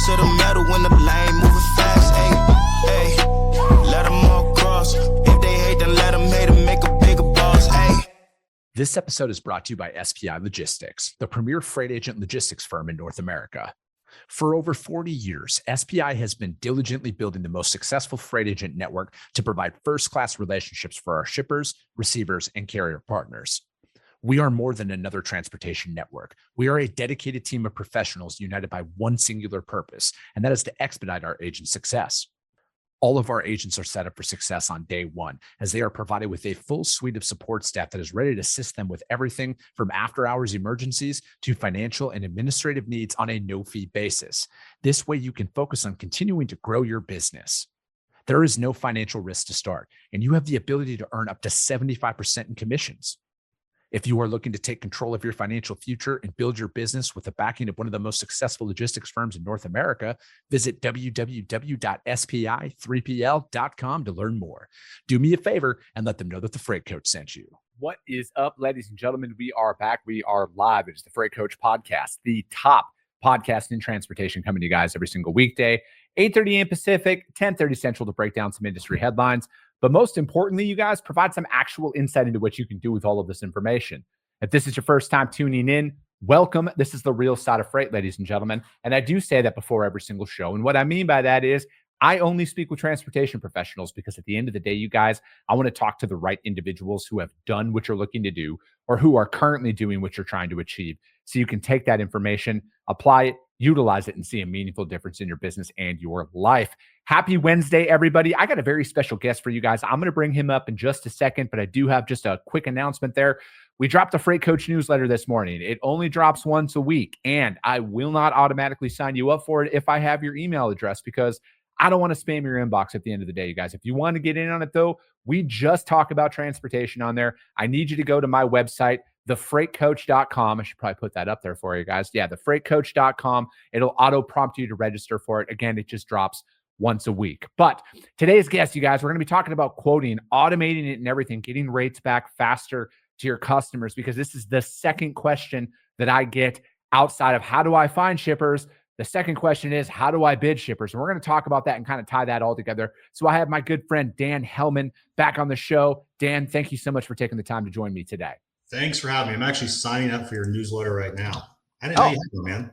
to the metal when the lane moving fast. Hey, let them all cross. If they hate, then let them hate and make a bigger boss. Hey. This episode is brought to you by SPI Logistics, the premier freight agent logistics firm in North America. For over 40 years, SPI has been diligently building the most successful freight agent network to provide first-class relationships for our shippers, receivers, and carrier partners. We are more than another transportation network. We are a dedicated team of professionals united by one singular purpose, and that is to expedite our agents' success. All of our agents are set up for success on day one, as they are provided with a full suite of support staff that is ready to assist them with everything from after-hours emergencies to financial and administrative needs on a no-fee basis. This way, you can focus on continuing to grow your business. There is no financial risk to start, and you have the ability to earn up to 75% in commissions. If you are looking to take control of your financial future and build your business with the backing of one of the most successful logistics firms in North America, visit www.spi3pl.com to learn more. Do me a favor and let them know that the Freight Coach sent you. What is up, ladies and gentlemen? We are back. We are live. It is the Freight Coach Podcast, the top podcast in transportation, coming to you guys every single weekday, 8:30 a.m. Pacific, 10:30 Central, to break down some industry headlines. But most importantly, you guys, provide some actual insight into what you can do with all of this information. If this is your first time tuning in, welcome. This is the real side of freight, ladies and gentlemen. And I do say that before every single show. And what I mean by that is I only speak with transportation professionals because at the end of the day, you guys, I want to talk to the right individuals who have done what you're looking to do or who are currently doing what you're trying to achieve. So you can take that information, apply it, utilize it, and see a meaningful difference in your business and your life. Happy Wednesday, everybody. I got a very special guest for you guys. I'm going to bring him up in just a second, but I do have just a quick announcement there. We dropped a Freight Coach newsletter this morning. It only drops once a week, and I will not automatically sign you up for it if I have your email address, because I don't want to spam your inbox at the end of the day, you guys. If you want to get in on it, though, we just talk about transportation on there. I need you to go to my website, thefreightcoach.com. I should probably put that up there for you guys. Yeah, thefreightcoach.com. It'll auto prompt you to register for it. Again, it just drops once a week. But today's guest, you guys, we're going to be talking about quoting, automating it and everything, getting rates back faster to your customers, because this is the second question that I get outside of how do I find shippers? The second question is, how do I bid shippers? And we're going to talk about that and kind of tie that all together. So I have my good friend, Dan Hellmann, back on the show. Dan, thank you so much for taking the time to join me today. Thanks for having me. I'm actually signing up for your newsletter right now. I didn't know you had one, man.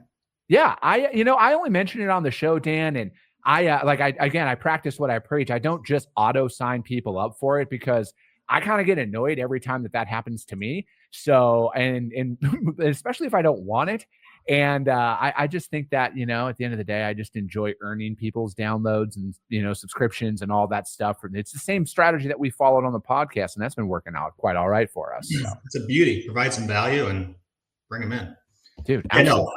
Yeah, I only mentioned it on the show, Dan, and I practice what I preach. I don't just auto sign people up for it because I kind of get annoyed every time that happens to me. So, and especially if I don't want it. And I just think that, at the end of the day, I just enjoy earning people's downloads and, subscriptions and all that stuff. And it's the same strategy that we followed on the podcast, and that's been working out quite all right for us. So. It's a beauty. Provide some value and bring them in. Dude, I know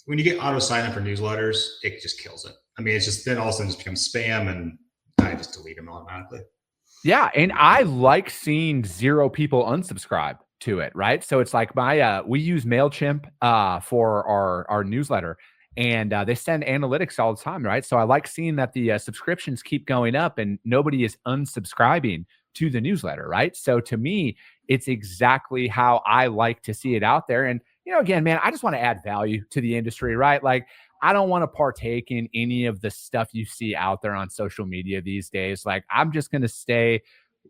when you get auto sign up for newsletters, it just kills it. I mean, it's just, then all of a sudden it just becomes spam and I just delete them automatically. Yeah. And I like seeing 0 people unsubscribe to it, right? So it's like we use MailChimp for our newsletter, and they send analytics all the time, right? So I like seeing that the subscriptions keep going up and nobody is unsubscribing to the newsletter, right? So to me, it's exactly how I like to see it out there. And, again, man, I just want to add value to the industry, right? Like, I don't want to partake in any of the stuff you see out there on social media these days. Like, I'm just going to stay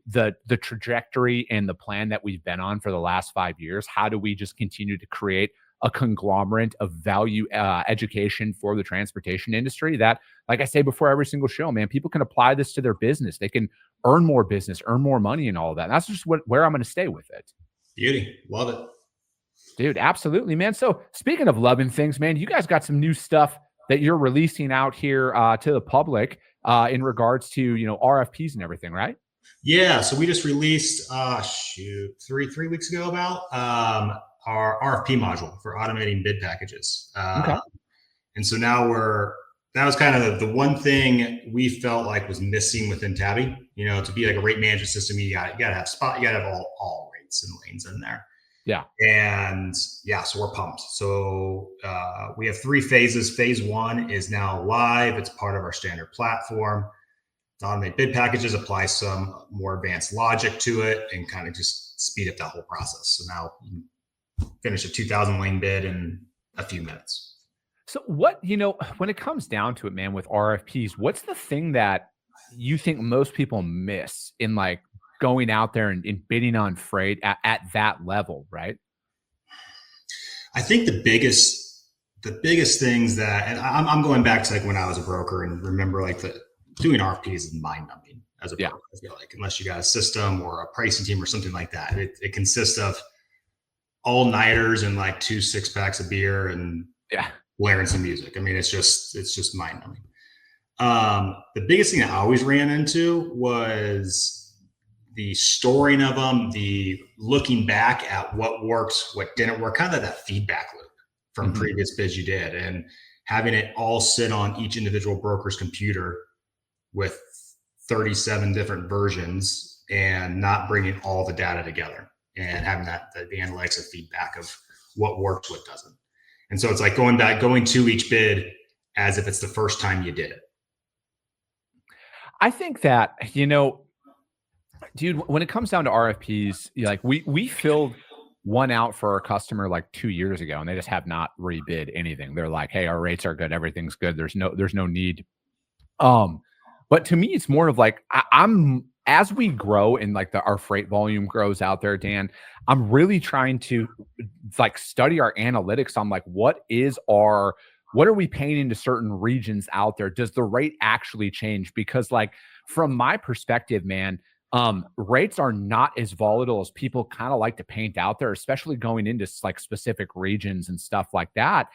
the trajectory and the plan that we've been on for the last 5 years. How do we just continue to create a conglomerate of value education for the transportation industry that, like I say before every single show, man, people can apply this to their business. They can earn more business, earn more money and all of that. And that's just where I'm going to stay with it. Beauty. Love it. Dude, absolutely, man. So speaking of loving things, man, you guys got some new stuff that you're releasing out here to the public in regards to, RFPs and everything, right? Yeah. So we just released, 3 weeks ago about our RFP module for automating bid packages. Okay. And so now that was kind of the one thing we felt like was missing within Tabi, to be like a rate management system. You gotta have all rates and lanes in there. Yeah. And yeah, so we're pumped. So we have 3 phases. Phase 1 is now live. It's part of our standard platform. To automate bid packages, apply some more advanced logic to it, and kind of just speed up that whole process. So now you can finish a 2,000 lane bid in a few minutes. So what, when it comes down to it, man, with RFPs, what's the thing that you think most people miss in like going out there and bidding on freight at that level, right? I think the biggest things that, and I'm going back to like when I was a broker and remember like doing RFPs is mind numbing as a broker. I feel like unless you got a system or a pricing team or something like that, it consists of all nighters and like 2 6-packs of beer and blaring some music. I mean, it's just mind numbing. The biggest thing I always ran into was the storing of them, the looking back at what works, what didn't work, kind of that feedback loop from previous bids you did, and having it all sit on each individual broker's computer with 37 different versions and not bringing all the data together and having the analytics of feedback of what works, what doesn't. And so it's like going to each bid as if it's the first time you did it. I think that, dude, when it comes down to RFPs, like we filled one out for our customer like 2 years ago, and they just have not rebid anything. They're like, hey, our rates are good, everything's good. There's no need. But to me, it's more of like I'm as we grow and like our freight volume grows out there, Dan, I'm really trying to like study our analytics on like what are we paying into certain regions out there? Does the rate actually change? Because like from my perspective, man, rates are not as volatile as people kind of like to paint out there, especially going into like specific regions and stuff like that.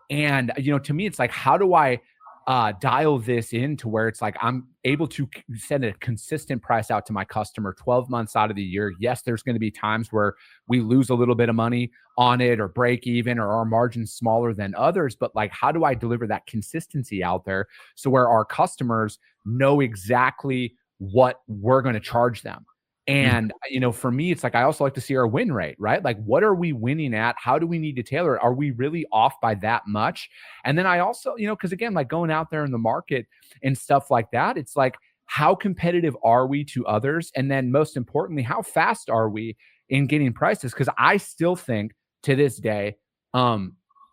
And, to me, it's like, how do I dial this in to where it's like I'm able to send a consistent price out to my customer 12 months out of the year? Yes, there's going to be times where we lose a little bit of money on it or break even or our margin's smaller than others. But like, how do I deliver that consistency out there so where our customers know exactly what we're going to charge them? And, for me, it's like, I also like to see our win rate, right? Like, what are we winning at? How do we need to tailor it? Are we really off by that much? And then I also, because again, like going out there in the market and stuff like that, it's like, how competitive are we to others? And then most importantly, how fast are we in getting prices? Because I still think to this day,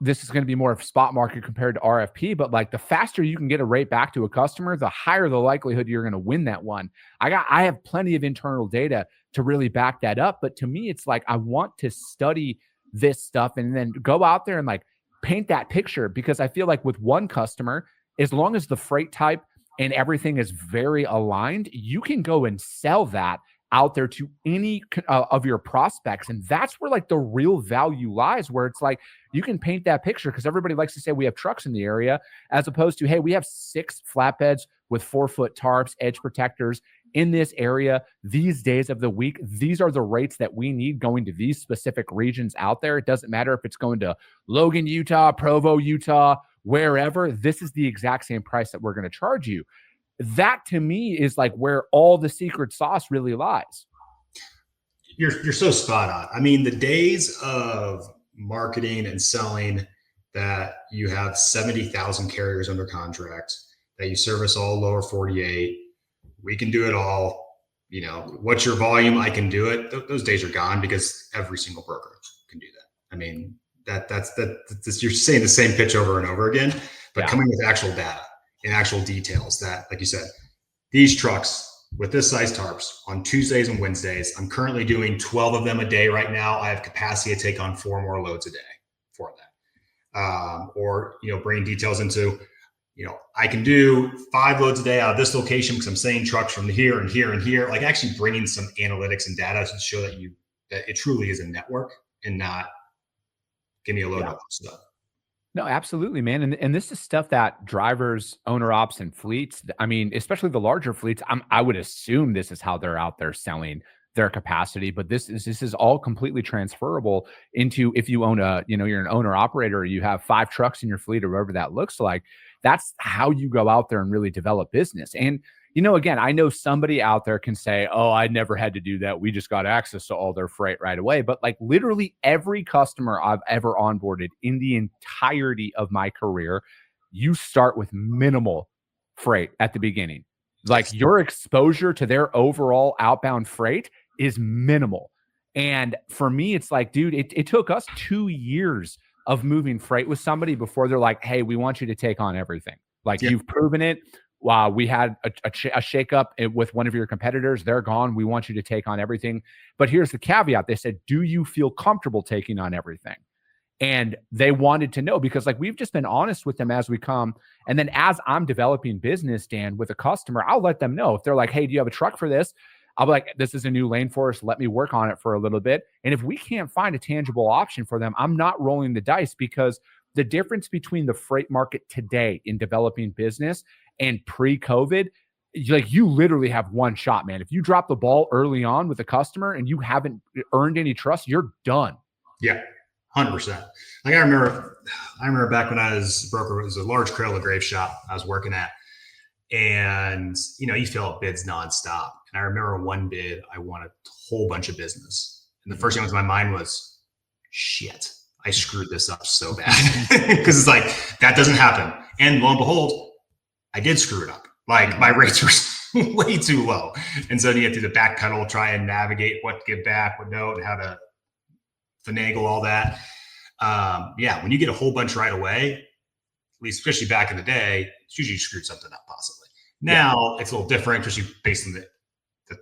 this is going to be more of spot market compared to RFP, but like the faster you can get a rate back to a customer, the higher the likelihood you're going to win that one. I have plenty of internal data to really back that up. But to me, it's like, I want to study this stuff and then go out there and like paint that picture, because I feel like with one customer, as long as the freight type and everything is very aligned, you can go and sell that out there to any of your prospects. And that's where like the real value lies, where it's like, you can paint that picture, because everybody likes to say we have trucks in the area, as opposed to, hey, we have 6 flatbeds with 4-foot tarps, edge protectors in this area these days of the week. These are the rates that we need going to these specific regions out there. It doesn't matter if it's going to Logan, Utah, Provo, Utah, wherever. This is the exact same price that we're going to charge you. That to me is like where all the secret sauce really lies. You're so spot on. I mean, the days of marketing and selling that you have 70,000 carriers under contract, that you service all lower 48, we can do it all. What's your volume? I can do it. Those days are gone, because every single broker can do that. I mean, that's you're saying the same pitch over and over again, but coming with actual data and actual details that, like you said, these trucks with this size tarps on Tuesdays and Wednesdays, I'm currently doing 12 of them a day right now. I have capacity to take on 4 more loads a day for that. Or bringing details into, I can do 5 loads a day out of this location because I'm sending trucks from here and here and here. Like actually bringing some analytics and data to show that it truly is a network and not give me a load of stuff. No, absolutely, man. And this is stuff that drivers, owner ops, and fleets, I mean, especially the larger fleets, I would assume this is how they're out there selling their capacity, but this is all completely transferable into, if you own you're an owner operator, you have 5 trucks in your fleet or whatever that looks like. That's how you go out there and really develop business. And again, I know somebody out there can say, oh, I never had to do that. We just got access to all their freight right away. But like literally every customer I've ever onboarded in the entirety of my career, you start with minimal freight at the beginning. Like your exposure to their overall outbound freight is minimal. And for me, it's like, dude, it took us 2 years of moving freight with somebody before they're like, hey, we want you to take on everything. Like you've proven it. Wow, we had a shakeup with one of your competitors. They're gone. We want you to take on everything. But here's the caveat. They said, do you feel comfortable taking on everything? And they wanted to know, because like we've just been honest with them as we come. And then as I'm developing business, Dan, with a customer, I'll let them know. If they're like, hey, do you have a truck for this? I'll be like, this is a new lane for us. Let me work on it for a little bit. And if we can't find a tangible option for them, I'm not rolling the dice, because the difference between the freight market today in developing business and pre-COVID, like you literally have one shot, man. If you drop the ball early on with a customer and you haven't earned any trust, you're done. Yeah, 100%. Like I remember back when I was a broker, it was a large cradle to grave shop I was working at. And, you fill out bids nonstop. And I remember one bid, I won a whole bunch of business. And the first thing that was in my mind was, shit, I screwed this up so bad. Because it's like, that doesn't happen. And lo and behold, I did screw it up. Like my rates were way too low. And so you have to do the backpedal, try and navigate what to give back, what no, and how to finagle all that. When you get a whole bunch right away, at least especially back in the day, it's usually you screwed something up possibly. Now it's a little different, especially based on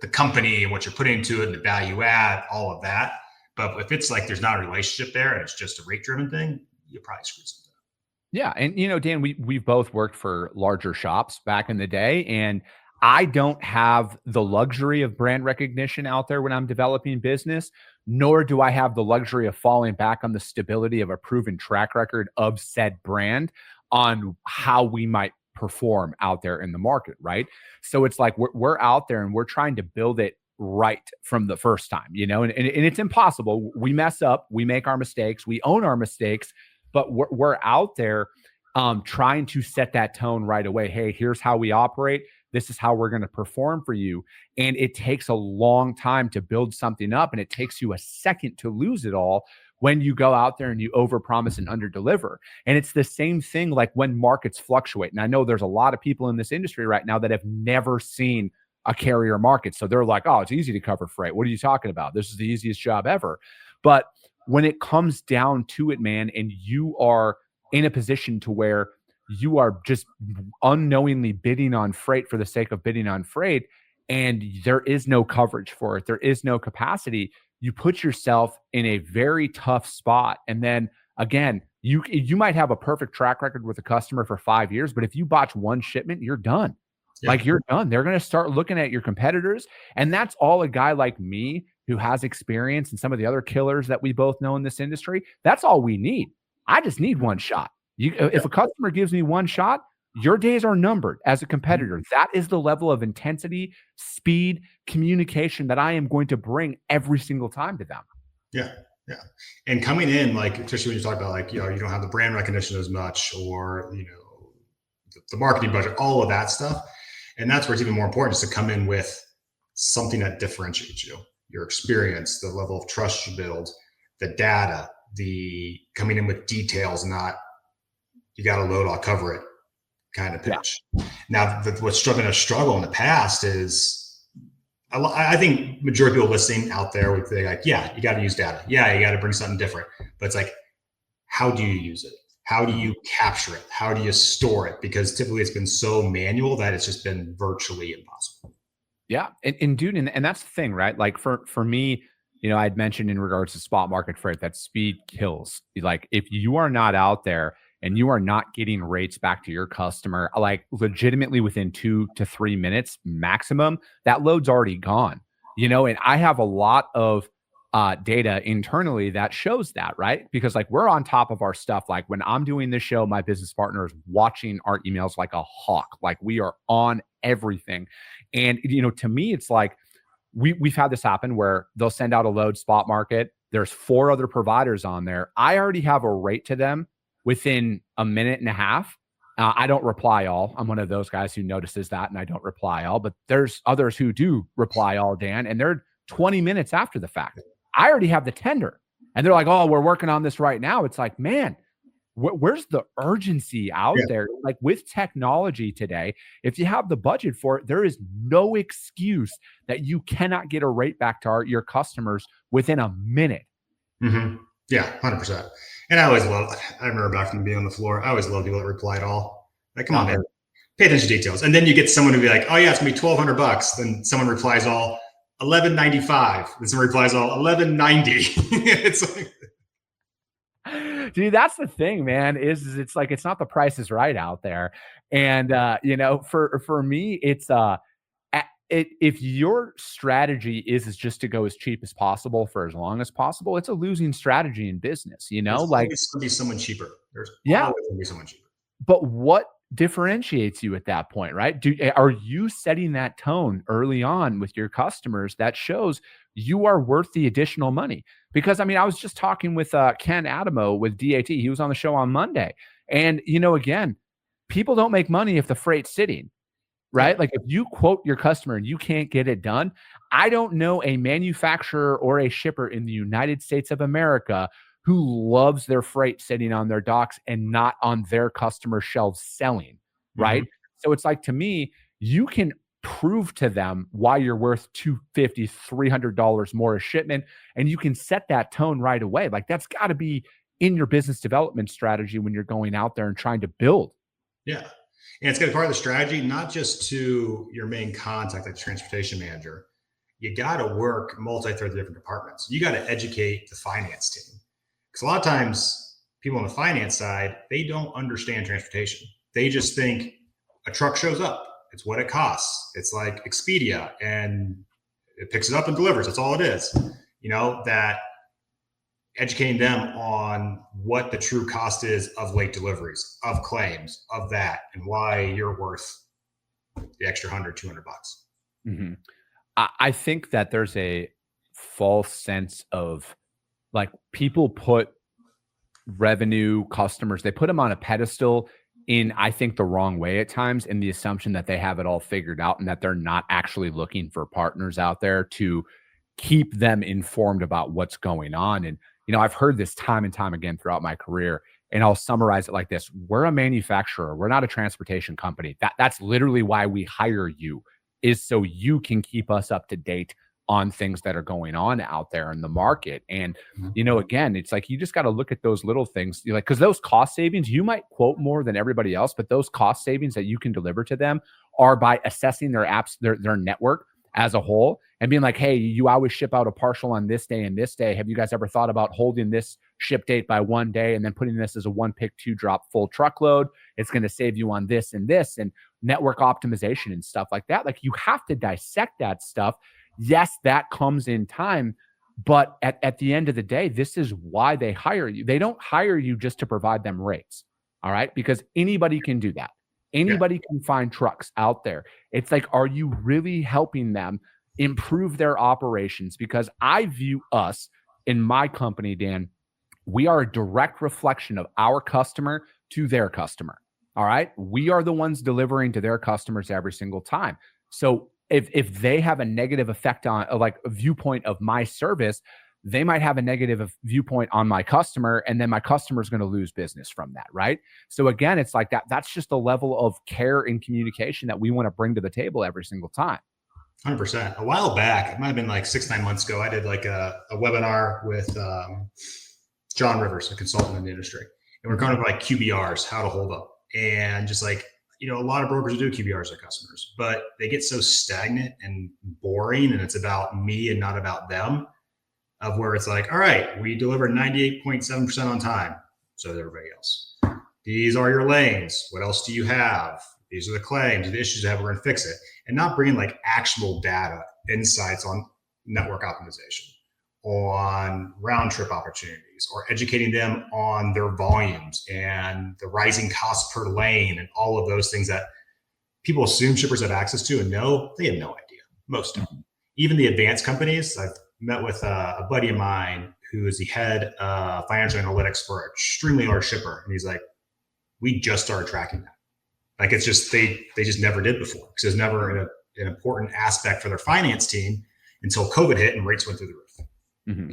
the company and what you're putting into it and the value add, all of that. But if it's like there's not a relationship there and it's just a rate driven thing, you probably screwed something up. Yeah. And Dan, we've both worked for larger shops back in the day, and I don't have the luxury of brand recognition out there when I'm developing business, nor do I have the luxury of falling back on the stability of a proven track record of said brand on how we might perform out there in the market, right? So it's like we're out there and we're trying to build it right from the first time, and it's impossible. We mess up, we make our mistakes, we own our mistakes, but we're out there trying to set that tone right away. Hey, here's how we operate. This is how we're going to perform for you. And it takes a long time to build something up, and it takes you a second to lose it all when you go out there and you overpromise and underdeliver. And it's the same thing like when markets fluctuate. And I know there's a lot of people in this industry right now that have never seen a carrier market. So they're like, oh, it's easy to cover freight. What are you talking about? This is the easiest job ever. But when it comes down to it, man, and you are in a position to where you are just unknowingly bidding on freight for the sake of bidding on freight, and there is no coverage for it, there is no capacity, you put yourself in a very tough spot. And then again, you might have a perfect track record with a customer for 5 years, but if you botch one shipment, you're done. Yeah. Like you're done. They're going to start looking at your competitors. And that's all a guy like me who has experience and some of the other killers that we both know in this industry, that's all we need. I just need one shot. If a customer gives me one shot, your days are numbered as a competitor. That is the level of intensity, speed, communication that I am going to bring every single time to them. Yeah. Yeah. And coming in, like, especially when you talk about like, you don't have the brand recognition as much, or, the marketing budget, all of that stuff. And that's where it's even more important, is to come in with something that differentiates you, your experience, the level of trust you build, the data, the coming in with details, not you got to load, I'll cover it kind of pitch. Yeah. Now, what's been a struggle in the past is, I think majority of people listening out there would be like, yeah, you got to use data. Yeah, you got to bring something different. But it's like, how do you use it? How do you capture it? How do you store it? Because typically it's been so manual that it's just been virtually impossible. Yeah. And dude, and that's the thing, right? Like for me, I'd mentioned in regards to spot market freight that speed kills. Like if you are not out there and you are not getting rates back to your customer, like legitimately within 2 to 3 minutes maximum, that load's already gone, and I have a lot of data internally that shows that, right? Because like we're on top of our stuff. Like when I'm doing this show, my business partner is watching our emails like a hawk. Like we are on everything. And, to me, it's like, we've had this happen where they'll send out a load spot market. There's 4 other providers on there. I already have a rate to them within a minute and a half. I don't reply all. I'm one of those guys who notices that, and I don't reply all, but there's others who do reply all, Dan, and they're 20 minutes after the fact. I already have the tender, and they're like, oh, we're working on this right now. It's like, man, where's the urgency out there? Like with technology today, if you have the budget for it, there is no excuse that you cannot get a rate back to your customers within a minute. Mm-hmm. Yeah, 100%. And I remember back from being on the floor, I always love people that reply at all. Like, come on, man, pay attention to details. And then you get someone to be like, oh yeah, it's gonna be $1,200. Then someone replies all $1,195. Then someone replies all $1,190. It's like, dude, that's the thing, man, is it's like, it's not the Price is Right out there. And, for me, it's, if your strategy is just to go as cheap as possible for as long as possible, it's a losing strategy in business, there's like, always gonna be someone cheaper. There's yeah. always gonna be someone cheaper. But what differentiates you at that point, right? Are you setting that tone early on with your customers that shows you are worth the additional money? Because I mean, I was just talking with Ken Adamo with DAT. He was on the show on Monday. And, again, people don't make money if the freight's sitting, right? Like if you quote your customer and you can't get it done, I don't know a manufacturer or a shipper in the United States of America who loves their freight sitting on their docks and not on their customer shelves selling, right? So it's like, to me, you can prove to them why you're worth $250, $300 more a shipment, and you can set that tone right away. Like that's got to be in your business development strategy when you're going out there and trying to build. Yeah. And it's going to be part of the strategy, not just to your main contact, like the transportation manager. You got to work multi-thread different departments. You got to educate the finance team. Because a lot of times people on the finance side, they don't understand transportation. They just think a truck shows up. It's what it costs. It's like Expedia and it picks it up and delivers. That's all it is. That educating them on what the true cost is of late deliveries, of claims, of that, and why you're worth the extra $100, $200. Mm-hmm. I think that there's a false sense of like people put revenue customers, they put them on a pedestal in, I think, the wrong way at times, in the assumption that they have it all figured out and that they're not actually looking for partners out there to keep them informed about what's going on. And, I've heard this time and time again throughout my career, and I'll summarize it like this. We're a manufacturer. We're not a transportation company. That's literally why we hire you, is so you can keep us up to date on things that are going on out there in the market. And, again, it's like, you just got to look at those little things, because those cost savings, you might quote more than everybody else, but those cost savings that you can deliver to them are by assessing their apps, their network as a whole, and being like, hey, you always ship out a partial on this day and this day. Have you guys ever thought about holding this ship date by one day and then putting this as a 1-pick 2-drop full truckload? It's going to save you on this and this, and network optimization and stuff like that. Like, you have to dissect that stuff. Yes, that comes in time, but at the end of the day, this is why they hire you. They don't hire you just to provide them rates, all right? Because anybody can do that. Anybody can find trucks out there. It's like, are you really helping them improve their operations? Because I view us in my company, Dan, we are a direct reflection of our customer to their customer, all right? We are the ones delivering to their customers every single time. So if they have a negative effect on, like, a viewpoint of my service, they might have a negative viewpoint on my customer, and then my customer is going to lose business from that, right? So again, it's like that. That's just a level of care and communication that we want to bring to the table every single time. 100%. A while back, it might have been like 6-9 months ago, I did like a webinar with John Rivers, a consultant in the industry. And we're kind of like QBRs, how to hold up. And just like, a lot of brokers do QBRs with customers, but they get so stagnant and boring, and it's about me and not about them, of where it's like, all right, we deliver 98.7% on time. So does everybody else. These are your lanes. What else do you have? These are the claims, the issues you have, we're going to fix it. And not bringing like actual data, insights on network optimization, on round trip opportunities, or educating them on their volumes and the rising costs per lane and all of those things that people assume shippers have access to, and no, they have no idea. Most don't. Even the advanced companies, I've met with a buddy of mine who is the head of financial analytics for an extremely large shipper. And he's like, we just started tracking that. Like, it's just, they just never did before, because it was never an important aspect for their finance team until COVID hit and rates went through the roof. Mm-hmm.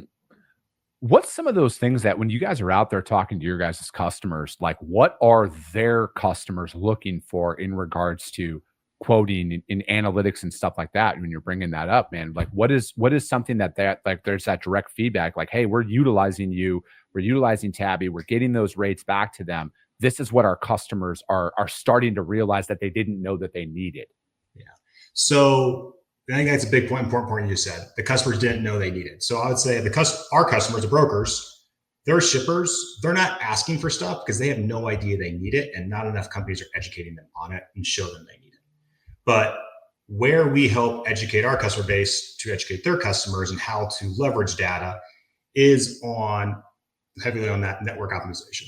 What's some of those things that when you guys are out there talking to your guys' customers, like, what are their customers looking for in regards to quoting in analytics and stuff like that? When you're bringing that up, man, like, what is something that like, there's that direct feedback, like, hey, we're utilizing you, We're utilizing Tabi. We're getting those rates back to them. This is what our customers are starting to realize that they didn't know that they needed. Yeah. So I think that's a big point, important point you said. The customers didn't know they needed. So I would say our customers, the brokers, their shippers, they're not asking for stuff because they have no idea they need it, and not enough companies are educating them on it and show them they need it. But where we help educate our customer base to educate their customers and how to leverage data is heavily on that network optimization.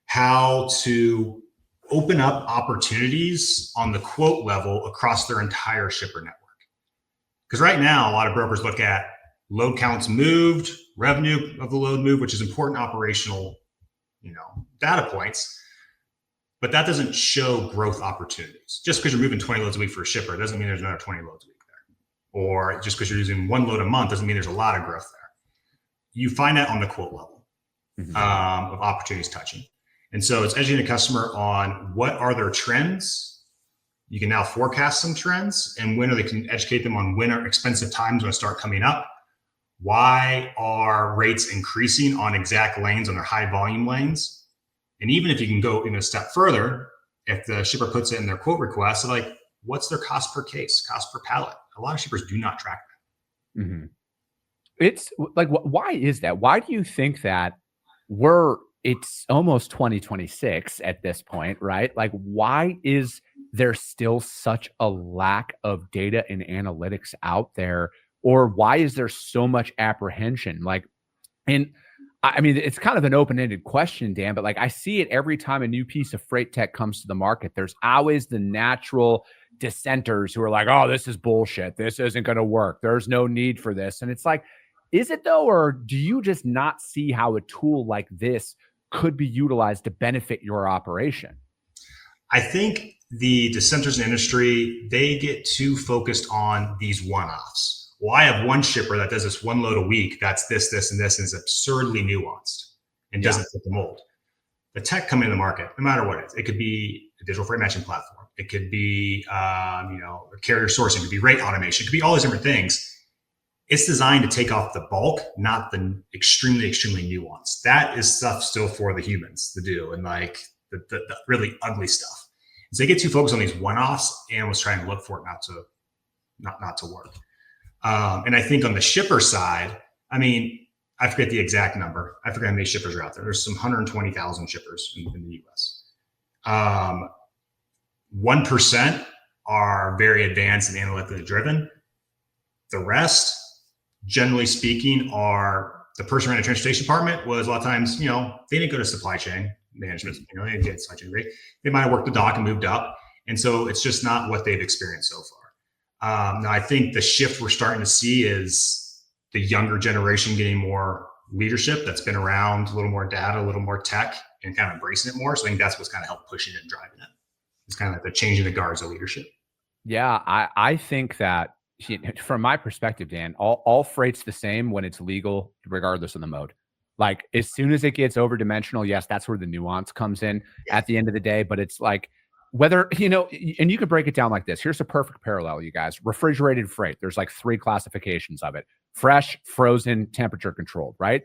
How to open up opportunities on the quote level across their entire shipper network. Because right now, a lot of brokers look at load counts moved, revenue of the load moved, which is important operational, data points. But that doesn't show growth opportunities. Just because you're moving 20 loads a week for a shipper doesn't mean there's another 20 loads a week there. Or just because you're using one load a month doesn't mean there's a lot of growth there. You find that on the quote level of opportunities touching. And so it's educating a customer on what are their trends. You can now forecast some trends, and can educate them on when are expensive times going to start coming up. Why are rates increasing on exact lanes, on their high volume lanes? And even if you can go even a step further, if the shipper puts it in their quote request, like what's their cost per case, cost per pallet? A lot of shippers do not track that. Mm-hmm. It's like, why is that? Why do you think that it's almost 2026 at this point, right? Like, why is there still such a lack of data and analytics out there? Or why is there so much apprehension? And I mean, it's kind of an open-ended question, Dan, but I see it every time a new piece of freight tech comes to the market. There's always the natural dissenters who are like, oh, this is bullshit. This isn't going to work. There's no need for this. And it's like, is it though? Or do you just not see how a tool like this could be utilized to benefit your operation? I think the dissenters in the industry, they get too focused on these one-offs. Well, I have one shipper that does this one load a week. That's this, and this, and it's absurdly nuanced and doesn't fit the mold. The tech coming in the market, no matter what it is, it could be a digital freight matching platform. It could be, carrier sourcing. It could be rate automation. It could be all these different things. It's designed to take off the bulk, not the extremely, extremely nuanced. That is stuff still for the humans to do, and the really ugly stuff. And so they get too focused on these one-offs and was trying to look for it not to work. And I think on the shipper side, I mean, I forget the exact number. I forget how many shippers are out there. There's some 120,000 shippers in the US. 1% are very advanced and analytically driven. The rest, generally speaking, are the person running the transportation department was a lot of times, they didn't go to supply chain management, they didn't get supply chain rate. They might have worked the dock and moved up. And so it's just not what they've experienced so far. Now I think the shift we're starting to see is the younger generation getting more leadership that's been around, a little more data, a little more tech, and kind of embracing it more. So I think that's what's kind of helped pushing it and driving it. It's kind of like the changing the guards of leadership. Yeah, I think that from my perspective, Dan, all freight's the same when it's legal, regardless of the mode. Like as soon as it gets over dimensional, yes, that's where the nuance comes in at the end of the day. But it's like whether, and you could break it down like this. Here's a perfect parallel, you guys. Refrigerated freight. There's like 3 classifications of it: fresh, frozen, temperature controlled, right?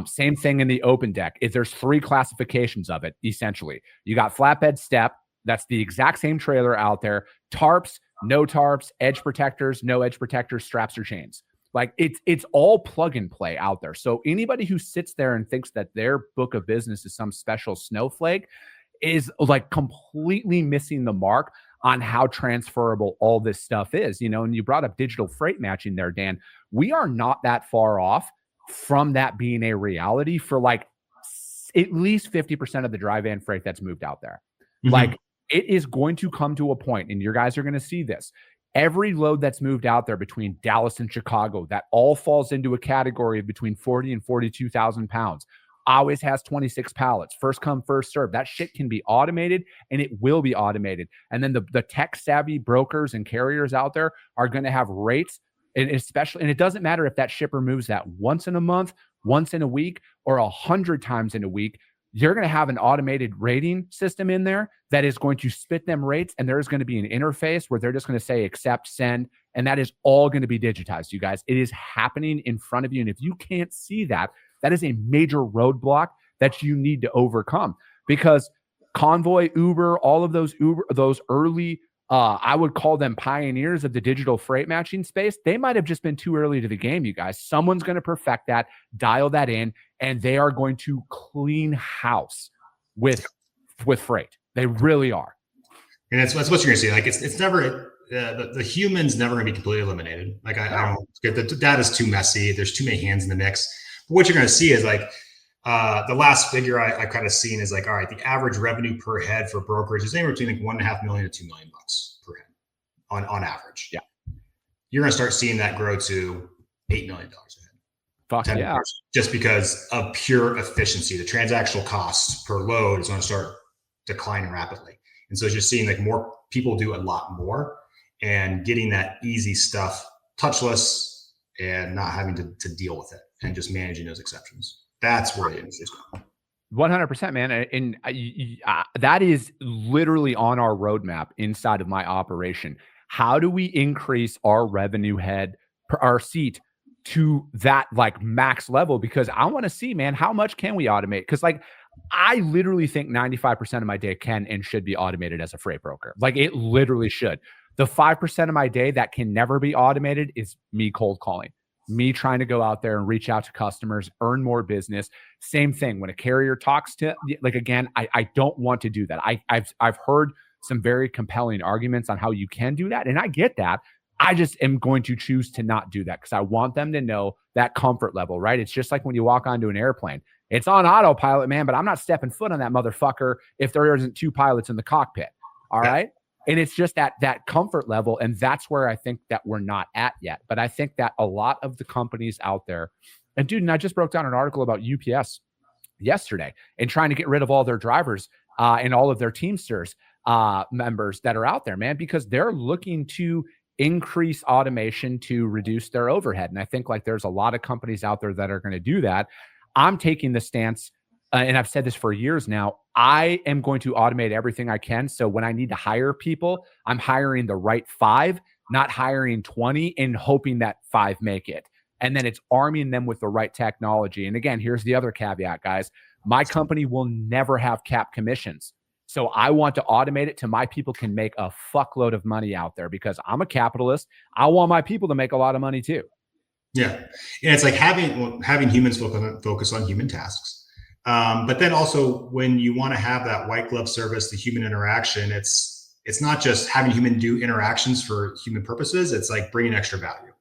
Same thing in the open deck. There's 3 classifications of it, essentially. You got flatbed step. That's the exact same trailer out there. Tarps, no tarps, edge protectors, no edge protectors, straps or chains. Like it's all plug and play out there. So anybody who sits there and thinks that their book of business is some special snowflake is like completely missing the mark on how transferable all this stuff is. And you brought up digital freight matching there, Dan. We are not that far off from that being a reality for like at least 50% of the dry van freight that's moved out there. Mm-hmm. Like it is going to come to a point, and you guys are going to see this. Every load that's moved out there between Dallas and Chicago, that all falls into a category of between 40 and 42,000 pounds, always has 26 pallets. First come, first serve. That shit can be automated, and it will be automated. And then the tech-savvy brokers and carriers out there are going to have rates, and it doesn't matter if that shipper moves that once in a month, once in a week, or 100 times in a week. You're going to have an automated rating system in there that is going to spit them rates, and there's going to be an interface where they're just going to say accept, send, and that is all going to be digitized, you guys. It is happening in front of you, and if you can't see that, That is a major roadblock that you need to overcome, because Convoy, Uber, all of those early, I would call them pioneers of the digital freight matching space. They might have just been too early to the game, you guys. Someone's going to perfect that, dial that in, and they are going to clean house with freight. They really are. And that's what you're going to see. Like it's never, the human's never going to be completely eliminated. Like I don't get the data's too messy. There's too many hands in the mix. But what you're going to see is like, the last figure I kind of seen is like, all right, the average revenue per head for brokerage is anywhere between like $1.5 million to $2 million per head on average. Yeah. You're going to start seeing that grow to $8 million a head. Fuck yeah. Just because of pure efficiency. The transactional costs per load is going to start declining rapidly. And so it's just seeing like more people do a lot more and getting that easy stuff touchless and not having to deal with it and just managing those exceptions. That's where the industry's going. 100%, man. And that is literally on our roadmap inside of my operation. How do we increase our revenue head per our seat to that like max level? Because I want to see, man, how much can we automate? Because like, I literally think 95% of my day can and should be automated as a freight broker. Like it literally should. The 5% of my day that can never be automated is me cold calling. Me trying to go out there and reach out to customers, earn more business. Same thing when a carrier talks to, like, again, I don't want to do that. I've heard some very compelling arguments on how you can do that. And I get that. I just am going to choose to not do that because I want them to know that comfort level, right? It's just like when you walk onto an airplane. It's on autopilot, man, but I'm not stepping foot on that motherfucker if there isn't two pilots in the cockpit. All right. And it's just that comfort level. And that's where I think that we're not at yet. But I think that a lot of the companies out there, and dude, and I just broke down an article about UPS yesterday and trying to get rid of all their drivers and all of their Teamsters members that are out there, man, because they're looking to increase automation to reduce their overhead. And I think like there's a lot of companies out there that are going to do that. I'm taking the stance, and I've said this for years now, I am going to automate everything I can. So when I need to hire people, I'm hiring the right 5, not hiring 20 and hoping that 5 make it. And then it's arming them with the right technology. And again, here's the other caveat, guys. My company will never have cap commissions. So I want to automate it to my people can make a fuckload of money out there because I'm a capitalist. I want my people to make a lot of money too. Yeah. And it's like having humans focus on human tasks. But then also when you want to have that white glove service, the human interaction, it's not just having human do interactions for human purposes. It's like bringing extra value.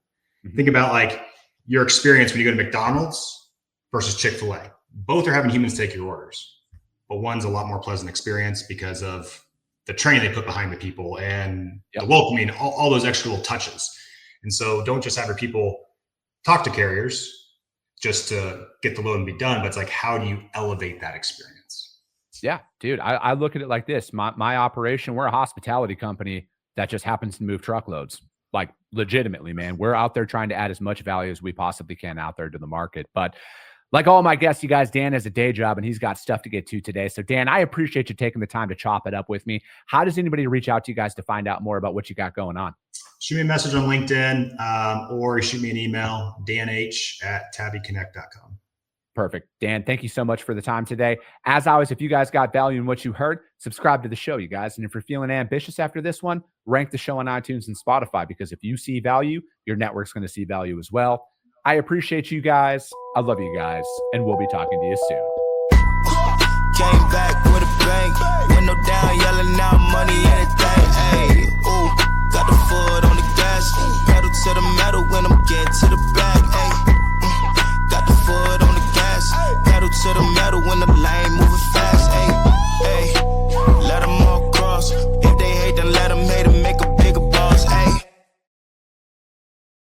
Mm-hmm. Think about like your experience when you go to McDonald's versus Chick-fil-A. Both are having humans take your orders, but one's a lot more pleasant experience because of the training they put behind the people and the welcoming, all those extra little touches. And so don't just have your people talk to carriers just to get the load and be done, but it's like, how do you elevate that experience? Yeah, dude, I look at it like this. My operation, we're a hospitality company that just happens to move truckloads. Like legitimately, man, we're out there trying to add as much value as we possibly can out there to the market. But like all my guests, you guys, Dan has a day job and he's got stuff to get to today. So Dan, I appreciate you taking the time to chop it up with me. How does anybody reach out to you guys to find out more about what you got going on? Shoot me a message on LinkedIn or shoot me an email, danh@tabiconnect.com. Perfect. Dan, thank you so much for the time today. As always, if you guys got value in what you heard, subscribe to the show, you guys. And if you're feeling ambitious after this one, rank the show on iTunes and Spotify, because if you see value, your network's going to see value as well. I appreciate you guys. I love you guys. And we'll be talking to you soon. Came back with a bang. Window down, yelling out money, anything. Hey, ooh, got the foot on the gas. Pedal to the metal when I'm getting to the back. Hey, got the foot on the gas. Pedal to the metal when the lane moving fast.